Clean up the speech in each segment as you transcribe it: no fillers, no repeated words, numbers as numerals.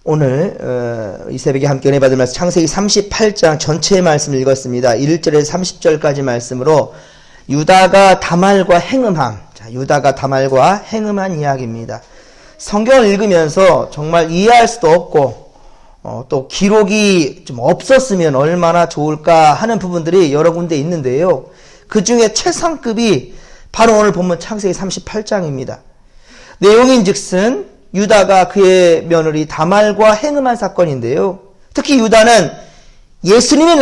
오늘 이 새벽에 함께 은혜 받을 말씀 창세기 38장 전체의 말씀을 읽었습니다. 1절에서 30절까지 말씀으로 유다가 다말과 행음함, 유다가 다말과 행음한 이야기입니다. 성경을 읽으면서 정말 이해할 수도 없고 또 기록이 좀 없었으면 얼마나 좋을까 하는 부분들이 여러 군데 있는데요. 그 중에 최상급이 바로 오늘 본문 창세기 38장입니다. 내용인즉슨 유다가 그의 며느리 다말과 행음한 사건인데요. 특히 유다는 예수님이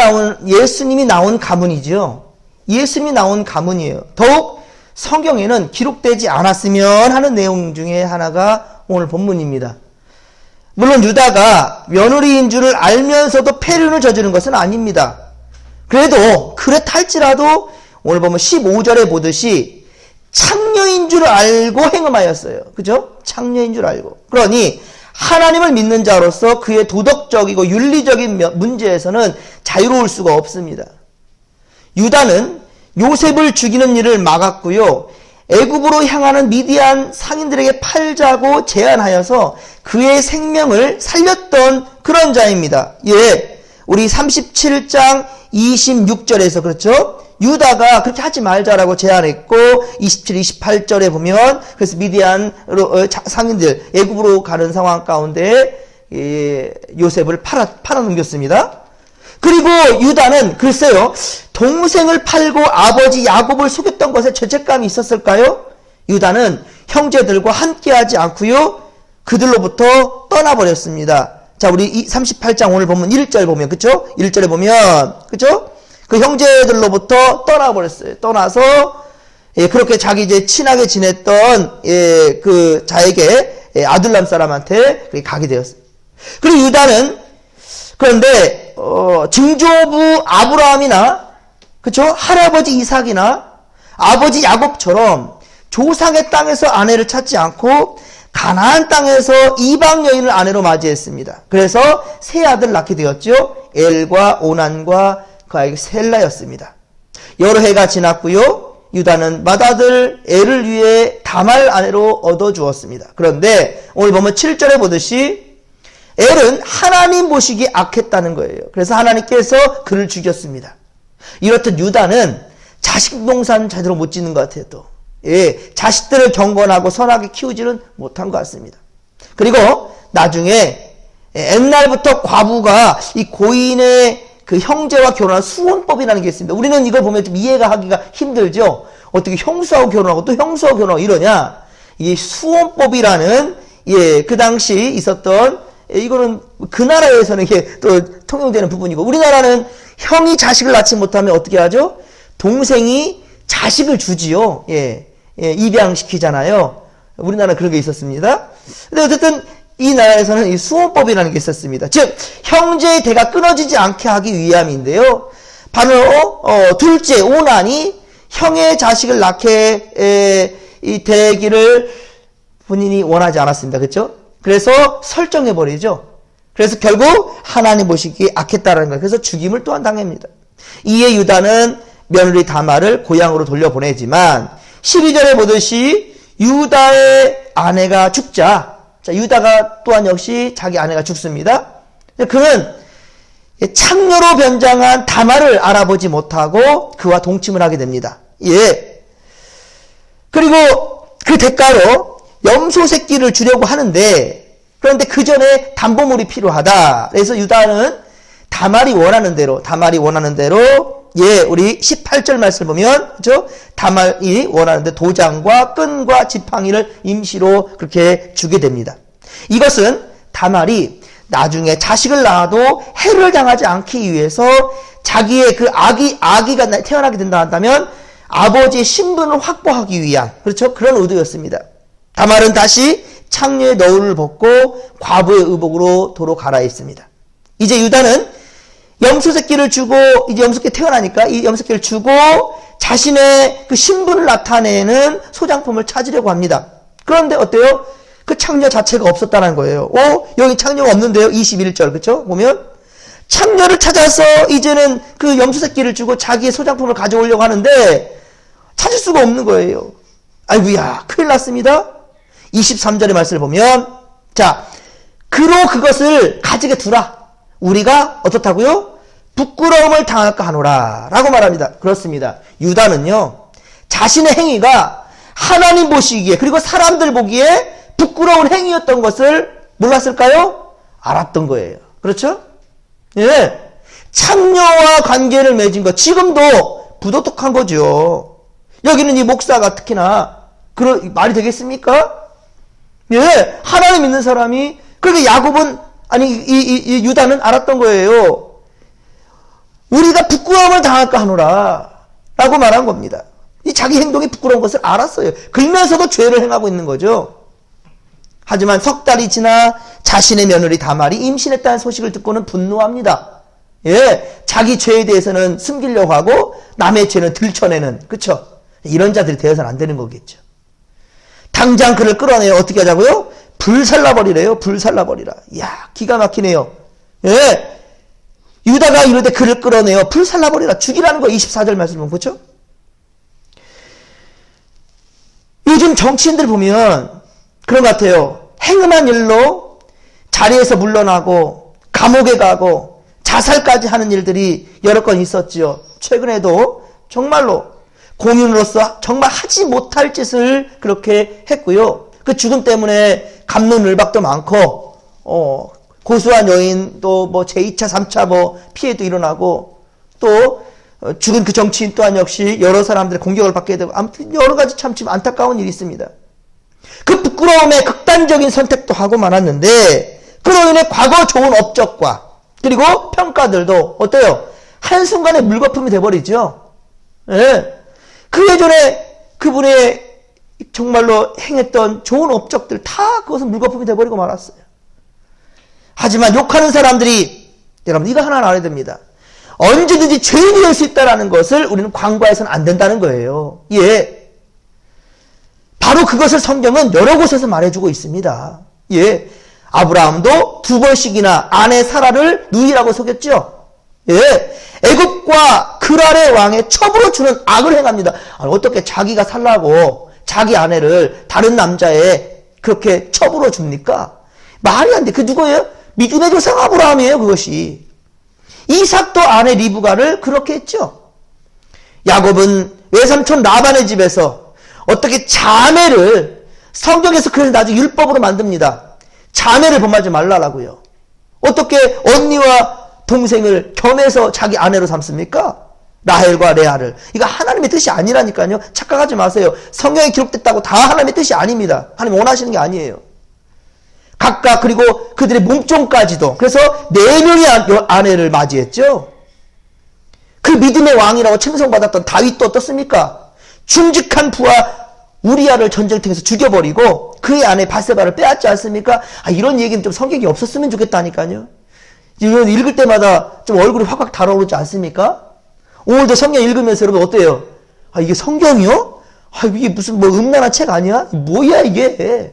나온 가문이죠. 예수님이 나온 가문이에요. 더욱 성경에는 기록되지 않았으면 하는 내용 중에 하나가 오늘 본문입니다. 물론 유다가 며느리인 줄을 알면서도 폐륜을 저지른 것은 아닙니다. 그래도 그렇다 할지라도 오늘 보면 15절에 보듯이 창녀인 줄 알고 행음하였어요. 그죠? 창녀인 줄 알고. 그러니 하나님을 믿는 자로서 그의 도덕적이고 윤리적인 문제에서는 자유로울 수가 없습니다. 유다는 요셉을 죽이는 일을 막았고요. 애굽으로 향하는 미디안 상인들에게 팔자고 제안하여서 그의 생명을 살렸던 그런 자입니다. 예, 우리 37장 26절에서 그렇죠? 유다가 그렇게 하지 말자라고 제안했고 27, 28절에 보면 그래서 미디안으로 상인들 애굽으로 가는 상황 가운데 요셉을 팔아넘겼습니다. 그리고 유다는 글쎄요, 동생을 팔고 아버지 야곱을 속였던 것에 죄책감이 있었을까요? 유다는 형제들과 함께하지 않고요, 그들로부터 떠나버렸습니다. 자, 우리 이 38장 오늘 보면 1절 보면, 그쵸? 1절에 보면, 그쵸? 그 형제들로부터 떠나버렸어요. 떠나서, 그렇게 자기 이제 친하게 지냈던, 그 자에게, 아둘람 사람한테 가게 되었어요. 그리고 유다는, 그런데, 증조부 아브라함이나, 그쵸? 할아버지 이삭이나, 아버지 야곱처럼 조상의 땅에서 아내를 찾지 않고, 가나안 땅에서 이방 여인을 아내로 맞이했습니다. 그래서 세 아들 낳게 되었죠. 엘과 오난과 그 아이 셀라였습니다. 여러 해가 지났고요. 유다는 맏아들 엘을 위해 다말 아내로 얻어주었습니다. 그런데 오늘 보면 7절에 보듯이 엘은 하나님 보시기에 악했다는 거예요. 그래서 하나님께서 그를 죽였습니다. 이렇듯 유다는 자식 농사는 제대로 못 짓는 것 같아요. 또 자식들을 경건하고 선하게 키우지는 못한 것 같습니다. 그리고 나중에 옛날부터 과부가 이 고인의 그 형제와 결혼한 수혼법이라는 게 있습니다. 우리는 이걸 보면 좀 이해가 하기가 힘들죠. 어떻게 형수하고 결혼하고 또 형수하고 결혼하고 이러냐. 이 수혼법이라는 그 당시 있었던 이거는 그 나라에서는 이게 또 통용되는 부분이고, 우리나라는 형이 자식을 낳지 못하면 어떻게 하죠? 동생이 자식을 주지요. 입양시키잖아요. 우리나라 그런 게 있었습니다. 근데 어쨌든 이 나라에서는 이 수혼법이라는 게 있었습니다. 즉 형제의 대가 끊어지지 않게 하기 위함인데요. 바로 둘째 오난이 형의 자식을 낳게 되기를 본인이 원하지 않았습니다. 그렇죠? 그래서 설정해 버리죠. 그래서 결국 하나님 보시기에 악했다라는 거예요. 그래서 죽임을 또한 당합니다. 이에 유다는 며느리 다말을 고향으로 돌려보내지만 12절에 보듯이 유다의 아내가 죽자, 자, 유다가 또한 역시 자기 아내가 죽습니다. 그는 창녀로 변장한 다말을 알아보지 못하고 그와 동침을 하게 됩니다. 그리고 그 대가로 염소 새끼를 주려고 하는데, 그런데 그 전에 담보물이 필요하다. 그래서 유다는 다말이 원하는 대로 우리 18절 말씀을 보면, 그죠? 다말이 원하는데 도장과 끈과 지팡이를 임시로 그렇게 주게 됩니다. 이것은 다말이 나중에 자식을 낳아도 해를 당하지 않기 위해서 자기의 그 아기가 태어나게 된다 한다면 아버지의 신분을 확보하기 위한, 그렇죠? 그런 의도였습니다. 다말은 다시 창녀의 너울을 벗고 과부의 의복으로 도로 갈아입습니다. 이제 유다는 염소 새끼를 주고, 이제 염소 새끼 태어나니까 이 염소 새끼를 주고 자신의 그 신분을 나타내는 소장품을 찾으려고 합니다. 그런데 어때요? 그 창녀 자체가 없었다는 거예요. 여기 창녀가 없는데요? 21절, 그쵸? 보면 창녀를 찾아서 이제는 그 염소 새끼를 주고 자기의 소장품을 가져오려고 하는데 찾을 수가 없는 거예요. 아이고야, 큰일 났습니다. 23절의 말씀을 보면, 자, 그로 그것을 가지게 두라. 우리가 어떻다고요? 부끄러움을 당할까 하노라 라고 말합니다. 그렇습니다. 유다는요, 자신의 행위가 하나님 보시기에 그리고 사람들 보기에 부끄러운 행위였던 것을 몰랐을까요? 알았던 거예요. 그렇죠? 예. 창녀와 관계를 맺은 것, 지금도 부도덕한 거죠. 여기는 이 목사가 특히나 그런 말이 되겠습니까? 예. 하나님 믿는 사람이, 그러니까 야곱은, 아니 이 유다는 알았던 거예요. 우리가 부끄러움을 당할까 하노라 라고 말한 겁니다. 이 자기 행동이 부끄러운 것을 알았어요. 그러면서도 죄를 행하고 있는 거죠. 하지만 석 달이 지나 자신의 며느리 다말이 임신했다는 소식을 듣고는 분노합니다. 예, 자기 죄에 대해서는 숨기려고 하고 남의 죄는 들춰내는, 그쵸? 이런 자들이 되어서는 안 되는 거겠죠. 당장 그를 끌어내요. 어떻게 하자고요? 불살라버리래요. 불살라버리라. 이야, 기가 막히네요. 예, 유다가 이러되 그를 끌어내요. 불살라버리라. 죽이라는 거 24절 말씀 보면, 그렇죠? 요즘 정치인들 보면 그런 것 같아요. 행음한 일로 자리에서 물러나고 감옥에 가고 자살까지 하는 일들이 여러 건 있었지요. 최근에도 정말로 공인으로서 정말 하지 못할 짓을 그렇게 했고요. 그 죽음 때문에 갑론을박도 많고 고소한 여인 또 뭐 제2차 3차 뭐 피해도 일어나고 또 죽은 그 정치인 또한 역시 여러 사람들의 공격을 받게 되고, 아무튼 여러 가지 참 지금 안타까운 일이 있습니다. 그 부끄러움에 극단적인 선택도 하고 말았는데, 그로 인해 과거 좋은 업적과 그리고 평가들도 어때요? 한순간에 물거품이 돼버리죠. 예. 그 예전에 그분의 정말로 행했던 좋은 업적들 다 그것은 물거품이 돼버리고 말았어요. 하지만 욕하는 사람들이, 여러분 이거 하나 알아야 됩니다. 언제든지 죄인이 될 수 있다는 것을 우리는 간과해서는 안 된다는 거예요. 예. 바로 그것을 성경은 여러 곳에서 말해주고 있습니다. 예. 아브라함도 2번씩이나 아내 사라를 누이라고 속였죠. 예. 애굽과 그랄의 왕의 첩으로 주는 악을 행합니다. 아니, 어떻게 자기가 살라고 자기 아내를 다른 남자에 그렇게 첩으로 줍니까? 말이 안 돼. 그 누구예요? 믿음의 조상 아브라함이에요, 그것이. 이삭도 아내 리브가를 그렇게 했죠. 야곱은 외삼촌 라반의 집에서 어떻게 자매를, 성경에서 그래서 나중에 율법으로 만듭니다. 자매를 범하지 말라라고요. 어떻게 언니와 동생을 겸해서 자기 아내로 삼습니까? 라헬과 레아를. 이거 하나님의 뜻이 아니라니까요. 착각하지 마세요. 성경에 기록됐다고 다 하나님의 뜻이 아닙니다. 하나님 원하시는 게 아니에요. 각각, 그리고 그들의 몸종까지도. 그래서 4명의 아내를 맞이했죠. 그 믿음의 왕이라고 칭송받았던 다윗도 어떻습니까? 충직한 부하 우리아를 전쟁터에서 죽여버리고 그의 아내 바세바를 빼앗지 않습니까? 이런 얘기는 좀 성경이 없었으면 좋겠다니까요. 이건 읽을 때마다 좀 얼굴이 확확 달아오르지 않습니까? 오늘도 성경 읽으면서 여러분 어때요? 이게 성경이요? 이게 무슨 뭐 음란한 책 아니야? 뭐야 이게?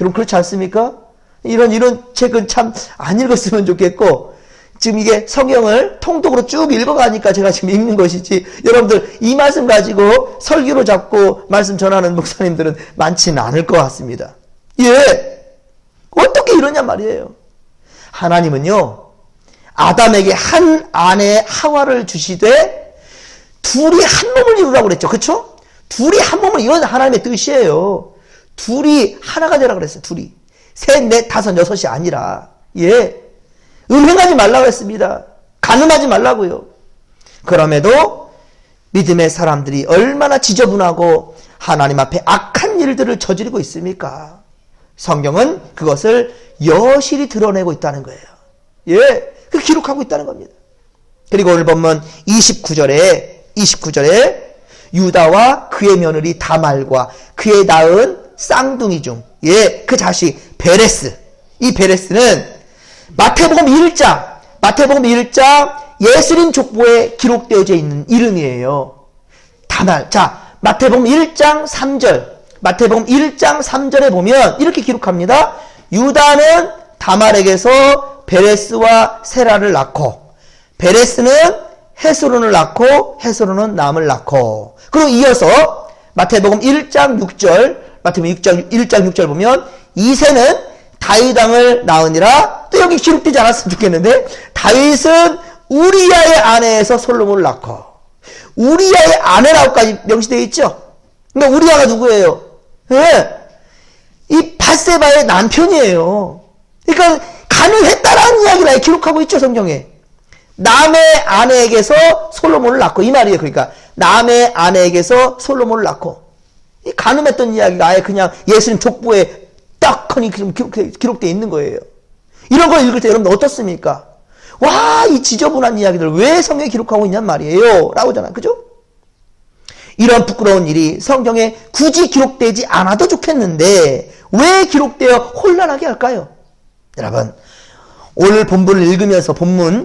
여러분 그렇지 않습니까? 이런 책은 참 안 읽었으면 좋겠고, 지금 이게 성경을 통독으로 쭉 읽어가니까 제가 지금 읽는 것이지, 여러분들 이 말씀 가지고 설교로 잡고 말씀 전하는 목사님들은 많지는 않을 것 같습니다. 예. 어떻게 이러냐 말이에요. 하나님은요, 아담에게 한 아내 하와를 주시되 둘이 한 몸을 이루라고 그랬죠. 그렇죠? 둘이 한 몸을 이루는 하나님의 뜻이에요. 둘이 하나가 되라 그랬어요. 둘이. 3, 4, 5, 6이 아니라. 예. 음행하지 말라고 했습니다. 간음하지 말라고요. 그럼에도 믿음의 사람들이 얼마나 지저분하고 하나님 앞에 악한 일들을 저지르고 있습니까? 성경은 그것을 여실히 드러내고 있다는 거예요. 예. 그 기록하고 있다는 겁니다. 그리고 오늘 본문 29절에 유다와 그의 며느리 다말과 그의 낳은 쌍둥이 중, 예, 그 자식 베레스. 이 베레스는 마태복음 1장 예수님 족보에 기록되어져 있는 이름이에요. 다말. 자, 마태복음 1장 3절에 보면 이렇게 기록합니다. 유다는 다말에게서 베레스와 세라를 낳고, 베레스는 헤스론을 낳고, 헤스론은 남을 낳고, 그리고 이어서 마태복음 1장 6절 보면 이세는 다윗 왕을 낳으니라. 또 여기 기록되지 않았으면 좋겠는데, 다윗은 우리야의 아내에서 솔로몬을 낳고, 우리야의 아내라고까지 명시되어 있죠. 그러니까 우리야가 누구예요? 예. 이 밧세바의 남편이에요. 그러니까 가능했다라는 이야기를 아예 기록하고 있죠, 성경에. 남의 아내에게서 솔로몬을 낳고, 이 말이에요. 그러니까 남의 아내에게서 솔로몬을 낳고, 이 가늠했던 이야기가 아예 그냥 예수님 족보에 딱하니 기록되어 있는 거예요. 이런 걸 읽을 때 여러분 어떻습니까? 와, 이 지저분한 이야기들 왜 성경에 기록하고 있냔 말이에요 라고 하잖아. 그죠? 이런 부끄러운 일이 성경에 굳이 기록되지 않아도 좋겠는데 왜 기록되어 혼란하게 할까요? 여러분, 오늘 본문을 읽으면서,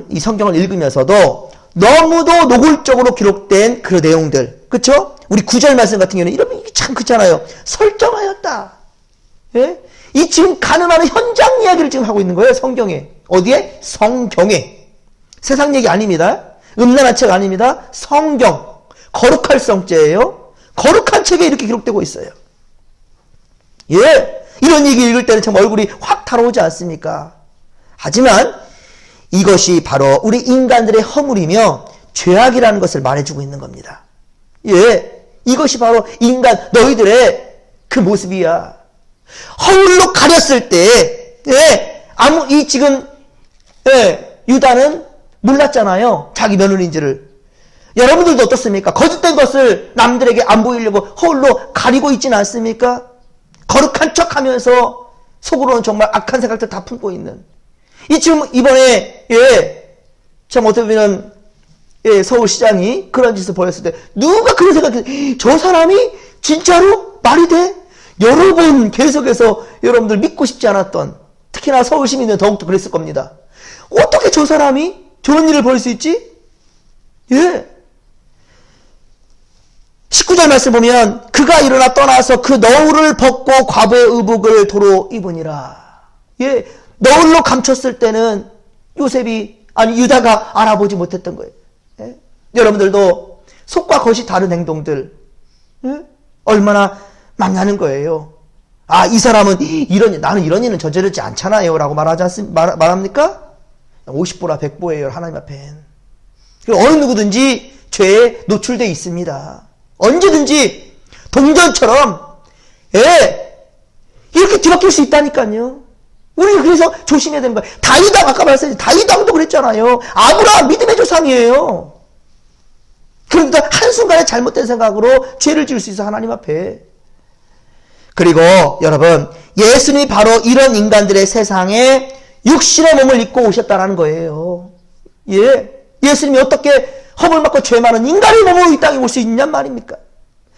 이 성경을 읽으면서도 너무도 노골적으로 기록된 그 내용들, 그쵸? 우리 9절 말씀 같은 경우는 이러면 참 그렇잖아요. 설정하였다. 예? 이 지금 가늠하는 현장 이야기를 지금 하고 있는 거예요, 성경에. 어디에? 성경에. 세상 얘기 아닙니다. 음란한 책 아닙니다. 성경. 거룩할 성자예요. 거룩한 책에 이렇게 기록되고 있어요. 예. 이런 얘기 읽을 때는 참 얼굴이 확 달아오지 않습니까? 하지만 이것이 바로 우리 인간들의 허물이며 죄악이라는 것을 말해주고 있는 겁니다. 예. 이것이 바로 인간, 너희들의 그 모습이야. 허울로 가렸을 때, 예. 유다는 몰랐잖아요. 자기 며느리인지를. 여러분들도 어떻습니까? 거짓된 것을 남들에게 안 보이려고 허울로 가리고 있지는 않습니까? 거룩한 척 하면서 속으로는 정말 악한 생각들 다 품고 있는. 지금 이번에, 참 어떻게 보면, 서울시장이 그런 짓을 벌였을 때, 누가 그런 생각해? 저 사람이 진짜로 말이 돼? 여러 번 계속해서 여러분들 믿고 싶지 않았던, 특히나 서울 시민들은 더욱더 그랬을 겁니다. 어떻게 저 사람이 저런 일을 벌일 수 있지? 19절 말씀 보면 그가 일어나 떠나서 그 너울을 벗고 과부의 의복을 도로 입으니라. 너울로 감췄을 때는 유다가 알아보지 못했던 거예요. 여러분들도 속과 겉이 다른 행동들 얼마나 만나는 거예요. 이 사람은 나는 이런 일은 저지르지 않잖아요 라고 말합니까? 50보라 100보예요 하나님 앞엔. 어느 누구든지 죄에 노출되어 있습니다. 언제든지 동전처럼 이렇게 뒤바뀔 수 있다니까요. 우리가 그래서 조심해야 되는 거예요. 다윗왕 아까 말씀드린 다윗왕도 그랬잖아요. 아브라함 믿음의 조상이에요. 그런데 한순간에 잘못된 생각으로 죄를 지을 수 있어 하나님 앞에. 그리고 여러분, 예수님이 바로 이런 인간들의 세상에 육신의 몸을 입고 오셨다는 거예요. 예수님이 어떻게 허물 맞고 죄 많은 인간의 몸으로 이 땅에 올 수 있냔 말입니까?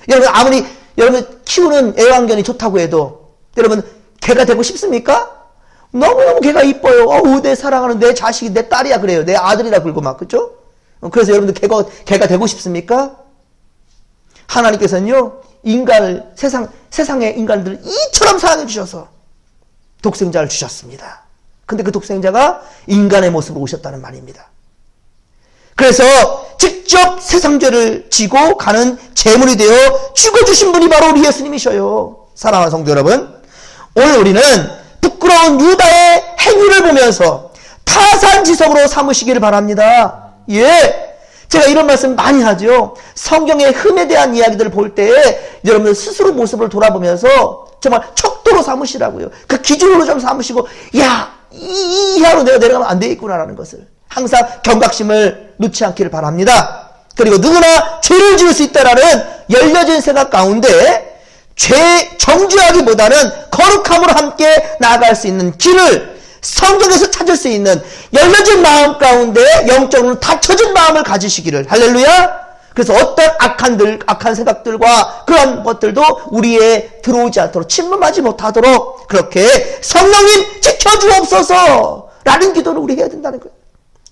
여러분, 아무리 여러분 키우는 애완견이 좋다고 해도 여러분 개가 되고 싶습니까? 너무너무 개가 이뻐요. 내 사랑하는 내 자식이 내 딸이야 그래요. 내 아들이라 그러고 막, 그죠? 그래서 여러분들 개가 되고 싶습니까? 하나님께서는요, 인간을, 세상의 인간들을 이처럼 사랑해 주셔서 독생자를 주셨습니다. 근데 그 독생자가 인간의 모습으로 오셨다는 말입니다. 그래서 직접 세상 죄를 지고 가는 제물이 되어 죽어주신 분이 바로 우리 예수님이셔요. 사랑하는 성도 여러분, 오늘 우리는 부끄러운 유다의 행위를 보면서 타산지석으로 삼으시기를 바랍니다. 제가 이런 말씀 많이 하죠. 성경의 흠에 대한 이야기들을 볼 때 여러분들 스스로 모습을 돌아보면서 정말 척도로 삼으시라고요. 그 기준으로 좀 삼으시고, 이 이하로 내가 내려가면 안 되겠구나라는 것을 항상 경각심을 놓지 않기를 바랍니다. 그리고 누구나 죄를 지을 수 있다라는 열려진 생각 가운데 정죄하기보다는 거룩함으로 함께 나아갈 수 있는 길을 성경에서 찾을 수 있는 열려진 마음 가운데 영적으로 닫혀진 마음을 가지시기를. 할렐루야. 그래서 어떤 악한 생각들과 그런 것들도 우리에 들어오지 않도록, 침범하지 못하도록 그렇게 성령님 지켜주옵소서 라는 기도를 우리 해야 된다는 거예요.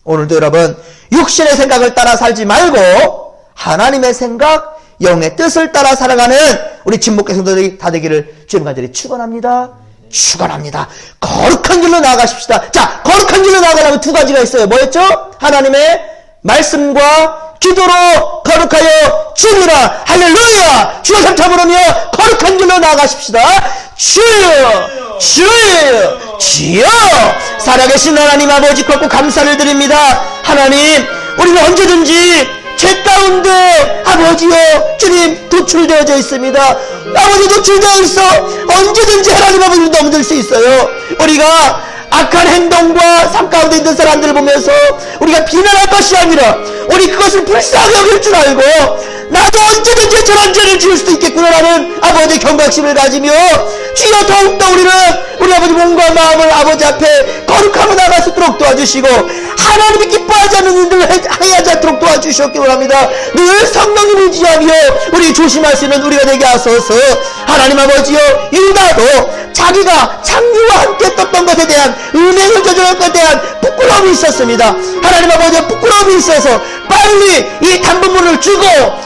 오늘도 여러분, 육신의 생각을 따라 살지 말고 하나님의 생각, 영의 뜻을 따라 살아가는 우리 진목계 성도들이 다 되기를 주님 간절히 축원합니다. 축원합니다. 거룩한 길로 나아가십시다. 자, 거룩한 길로 나아가려면 두 가지가 있어요. 뭐였죠? 하나님의 말씀과 기도로 거룩하여 주리라. 할렐루야. 주여 삼차 부르며 거룩한 길로 나아가십시다. 주여 주여 주여. 살아계신 하나님 아버지 걷고 감사를 드립니다. 하나님, 우리는 언제든지 죄 가운데 아버지여 주님 노출되어져 있습니다. 아버지 노출되어 있어 언제든지 하나님 아버지 넘들 수 있어요. 우리가 악한 행동과 삶 가운데 있는 사람들을 보면서 우리가 비난할 것이 아니라 우리 그것을 불쌍하게 여길 줄 알고 나도 언제든지 저런 죄를 지을 수도 있겠구나라는 아버지의 경각심을 가지며 주여 더욱더 우리는 우리 아버지 몸과 마음을 아버지 앞에 거룩하고 나갈 수 있도록 도와주시고 하나님이 기뻐하지 않는 일들을 행하지 않도록 도와주시옵기 원합니다. 늘 성령님을 의지하며 우리 조심할 수 있는 우리가 되게 하소서. 하나님 아버지여, 유다도 자기가 창류와 함께 떴던 것에 대한 은행을 저지른 것에 대한 부끄러움이 있었습니다. 하나님 아버지의 부끄러움이 있어서 빨리 이 당분물을 주고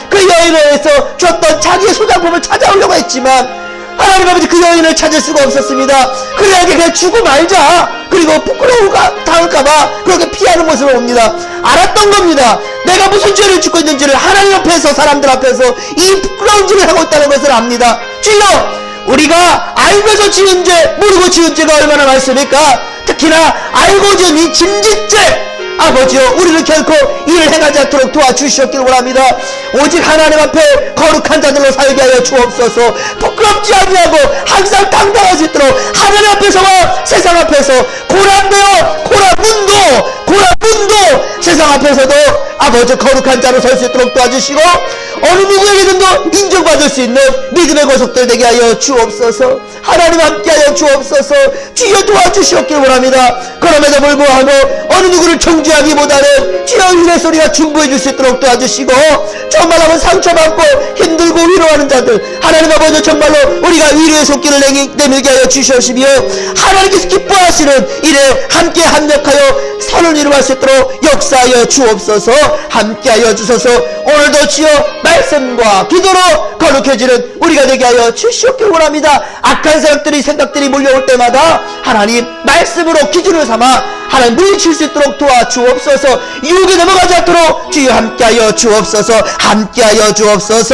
그 여인에 의해서 줬던 자기의 소장품을 찾아오려고 했지만 하나님 아버지 그 여인을 찾을 수가 없었습니다. 그래야 그냥 주고 말자. 그리고 부끄러움가 당할까봐 그렇게 피하는 모습을 봅니다. 알았던 겁니다. 내가 무슨 죄를 짓고 있는지를 하나님 앞에서 사람들 앞에서 이 부끄러운 짓을 하고 있다는 것을 압니다. 주여, 우리가 알고서 지은 죄 모르고 지은 죄가 얼마나 많습니까? 특히나 알고 지은 이 짐짓죄 아버지여, 우리를 결코 이를 행하지 않도록 도와주시옵기를 원합니다. 오직 하나님 앞에 거룩한 자들로 살게 하여 주옵소서. 부끄럽지 아니하고 항상 당당할 수 있도록 하나님 앞에서와 세상 앞에서 고라문도 세상 앞에서도 아버지 거룩한 자로 설 수 있도록 도와주시고 어느 누구에게든도 인정받을 수 있는 믿음의 고속들 되게 하여 주옵소서. 하나님 함께하여 주옵소서. 주여 도와주시옵기를 원합니다. 그럼에도 불구하고 어느 누구를 정죄하기보다는 주여 의의 소리가 중보해 줄 수 있도록 도와주시고 정말로 상처받고 힘들고 위로하는 자들 하나님 아버지 정말로 우리가 위로의 손길을 내밀게 하여 주시옵시며 하나님께서 기뻐하시는 일에 함께 합력하여 선을 이루할 수 있도록 역사하여 주옵소서. 함께하여 주소서. 오늘도 주여 말씀과 기도로 거룩해지는 우리가 되게 하여 주시옵기를 원합니다. 악한 생각들이 몰려올 때마다 하나님 말씀으로 기준을 삼아 하나님 물리칠 수 있도록 도와주옵소서. 유혹에 넘어가지 않도록 주여 함께하여 주옵소서. 함께하여 주옵소서.